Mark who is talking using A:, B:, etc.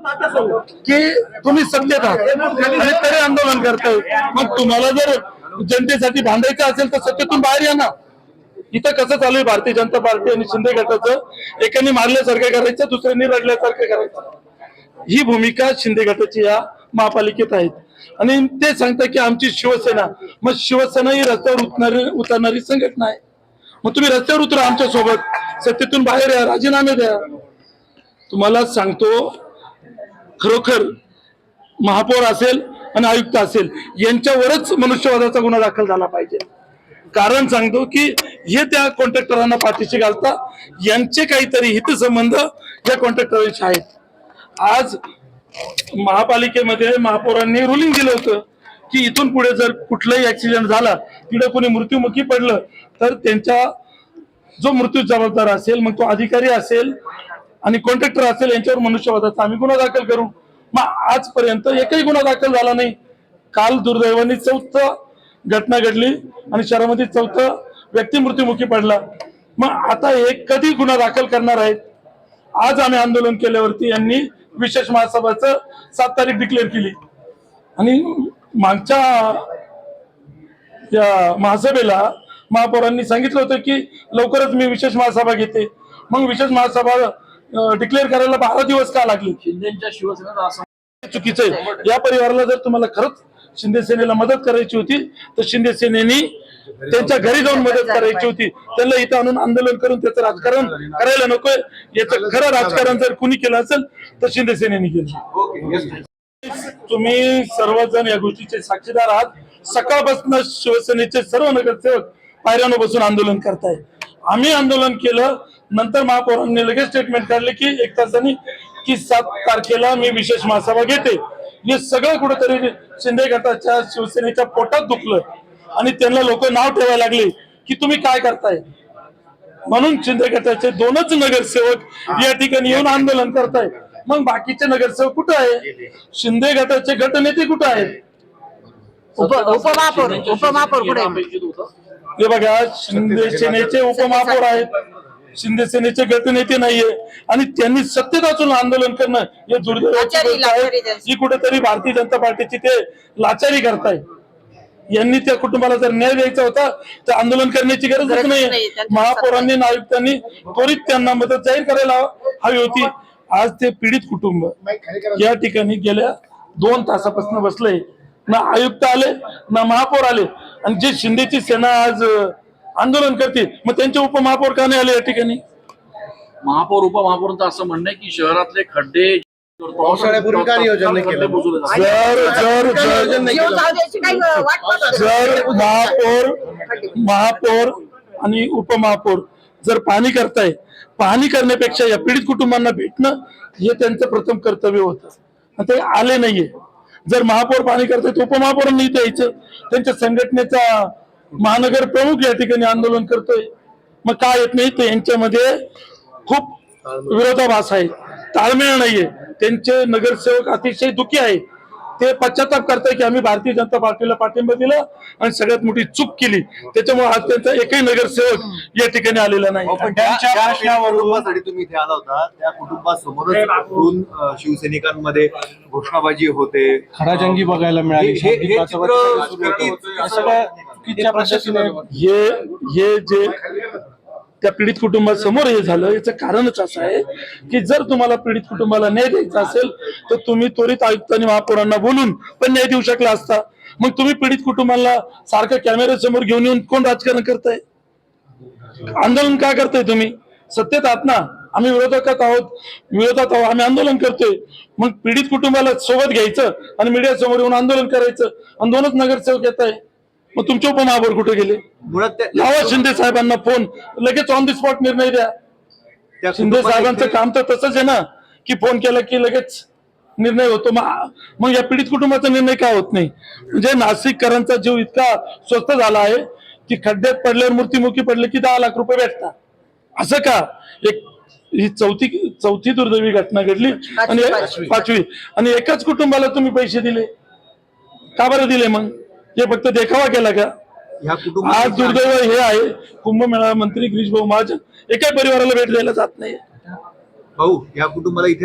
A: की तुम्ही सत्तेत आहात आणि तरी आंदोलन करताय। मग तुम्हाला जर जनतेसाठी भांडायचं असेल तर सत्तेतून बाहेर या ना। इथं कसं चालू आहे भारतीय जनता पार्टी आणि शिंदे गटाचं, एकाने मारल्यासारखं करायचं, दुसऱ्यांनी रडल्यासारखं करायचं, ही भूमिका शिंदे गटाची या महापालिकेत आहेत। आणि ते सांगतात की आमची शिवसेना, मग शिवसेना ही रस्त्यावर उतरणारी संघटना आहे। मग तुम्ही रस्त्यावर उतरा आमच्या सोबत, सत्तेतून बाहेर या, राजीनामे द्या। तुम्हाला सांगतो खरोखर महापौर असेल आणि आयुक्त असेल यांच्यावरच मनुष्यवधाचा गुन्हा दाखल झाला पाहिजे। कारण सांगतो की हे त्या कॉन्ट्रॅक्टरांना पाठीशी घालता, यांचे काहीतरी हितसंबंध या कॉन्ट्रॅक्टरांशी आहेत। आज महापालिकेमध्ये महापौरांनी रुलिंग दिलं होतं की इथून पुढे जर कुठलाही ऍक्सिडेंट झाला, तिथे कोणी मृत्युमुखी पडलं तर त्यांच्या जो मृत्यू जबाबदार असेल, मग तो अधिकारी असेल आणि कॉन्ट्रॅक्टर असेल, यांच्यावर मनुष्यवधाचा आम्ही गुन्हा दाखल करू। मग आजपर्यंत एकही गुन्हा दाखल झाला नाही। काल दुर्दैवाने 4थं घटना घडली आणि शहरामध्ये 4था व्यक्ती मृत्युमुखी पडला। मग आता हे कधी गुन्हा दाखल करणार आहेत? आज आम्ही आंदोलन केल्यावरती यांनी विशेष महासभाचं 7 तारीख डिक्लेअर केली आणि मागच्या या महासभेला महापौरांनी सांगितलं होतं की लवकरच मी विशेष महासभा घेते। मग विशेष महासभा डिक्लेअर करायला 12 दिवस का लागले?
B: शिंदेच्या शिवसेनेचा असं
A: चुकीचं आहे। या परिवाराला जर तुम्हाला खरंच शिंदे सेनेला मदत करायची होती तर शिंदे सेनेनी त्यांच्या घरी जाऊन मदत करायची होती। त्यांना इथं आणून आंदोलन करून त्याचं राजकारण करायला नकोय। याचं खरं राजकारण जर कुणी केलं असेल तर शिंदे सेनेने केलं। तुम्ही सर्वजण या गोष्टीचे साक्षीदार आहात। सकाळपासून शिवसेनेचे सर्व नगरसेवक पायऱ्यांवर बसून आंदोलन करताय। आम्ही आंदोलन केलं, नंतर महापौरांनी लगेच स्टेटमेंट काढले की 1 तासांनी की 7 तारखेला मी विशेष महासभा घेते। हे सगळं कुठेतरी शिंदे गटाच्या शिवसेनेच्या पोटात दुखलं आणि त्यांना लोक नाव ठेवायला लागले की तुम्ही काय करताय। म्हणून शिंदे गटाचे 2च नगरसेवक या ठिकाणी येऊन आंदोलन करताय। मग बाकीचे नगरसेवक कुठे आहे? शिंदे गटाचे गटनेते कुठे आहेत?
C: उपमहापौर कुठे?
A: हे बघा, शिंदे सेनेचे उपमहापौर आहेत, शिंदे सेनेचे गटनेते नाहीये आणि त्यांनी सत्तेत असून आंदोलन करणं हे दुर्दैवाची गोष्ट आहे। ही कुठेतरी भारतीय जनता पार्टीची ते लाचारी करताय। यांनी त्या कुटुंबाला जर न्याय द्यायचा होता तर आंदोलन करण्याची गरजच नाही। महापौरांनी आयुक्तांनी त्वरित त्यांना मदत जाहीर करायला हवी होती। आज ते पीडित कुटुंब या ठिकाणी गेल्या 2 तासापासून बसलंय, ना आयुक्त आले ना महापौर आले। आणि जे शिंदेची सेना आज आंदोलन करते मग त्यांचे उपमहापौर का नाही आले या ठिकाणी?
B: महापौर उपमहापौरांचं असं म्हणणं आहे की शहरातले खड्डे
D: पावसाळ्यापूर्वी का नियोजन नाही केलं?
A: जर महापौर आणि उपमहापौर जर पाहणी करताय, पाहणी करण्यापेक्षा या पीडित कुटुंबांना भेटणं हे त्यांचं प्रथम कर्तव्य होतं, ते आले नाहीये। जर महापौर पाहणी करताय तर उपमहापौरांनी द्यायचं। त्यांच्या संघटनेचा महानगर प्रमुख या ठिकाणी आंदोलन करतोय, मग काय येत नाही? तर यांच्यामध्ये खूप विरोधाभास आहे, ताळमेळ नाहीये। त्यांचे नगरसेवक अतिशय दुःखी आहे। ते पश्चाताप करताय की आम्ही भारतीय जनता पार्टीला पाठिंबा दिला आणि सगळ्यात मोठी चूक केली, त्याच्यामुळे आज त्यांचा एकही नगरसेवक या ठिकाणी आलेला नाही।
D: कुटुंबासाठी तुम्ही इथे आला होता, त्या कुटुंबासमोरच 2 शिवसैनिकांमध्ये घोषणाबाजी होते,
E: खडाजंगी बघायला मिळाली।
A: हे जे त्या पीडित कुटुंबासमोर हे झालं याचं कारणच असं आहे की जर तुम्हाला पीडित कुटुंबाला न्याय द्यायचा असेल तर तुम्ही त्वरित आयुक्त आणि महापौरांना बोलून पण न्याय देऊ शकला असता। मग तुम्ही पीडित कुटुंबाला सारखं कॅमेऱ्यासमोर घेऊन येऊन कोण राजकारण करताय? आंदोलन का करताय तुम्ही? सत्तेत आहात ना, आम्ही विरोधात आहोत, आम्ही आंदोलन करतोय। मग पीडित कुटुंबाला सोबत घ्यायचं आणि मीडिया समोर येऊन आंदोलन करायचं आणि 2च नगरसेवक येत आहे। मग तुमचे उपमहापौर कुठे गेले? लावा शिंदे साहेबांना फोन, लगेच ऑन द स्पॉट निर्णय द्या। शिंदे साहेबांचं काम तर तसंच आहे ना की फोन केला की लगेच निर्णय होतो। मग या पीडित कुटुंबाचा निर्णय का होत नाही? म्हणजे नाशिककरांचा जीव इतका स्वस्त झाला आहे की खड्ड्यात पडल्यावर मृत्युमुखी पडले की 10 लाख रुपये भेटतात। असं का? ही चौथी दुर्दैवी घटना घडली आणि 5वी आणि एकाच कुटुंबाला तुम्ही पैसे दिले का बरं दिले? मग हे फक्त देखावा केला का? आज दुर्दैव हे आहे, कुंभमेळा मंत्री गिरीश भाऊ महाजन एका परिवाराला भेट द्यायला जात नाही।
D: भाऊ, या कुटुंबाला इथे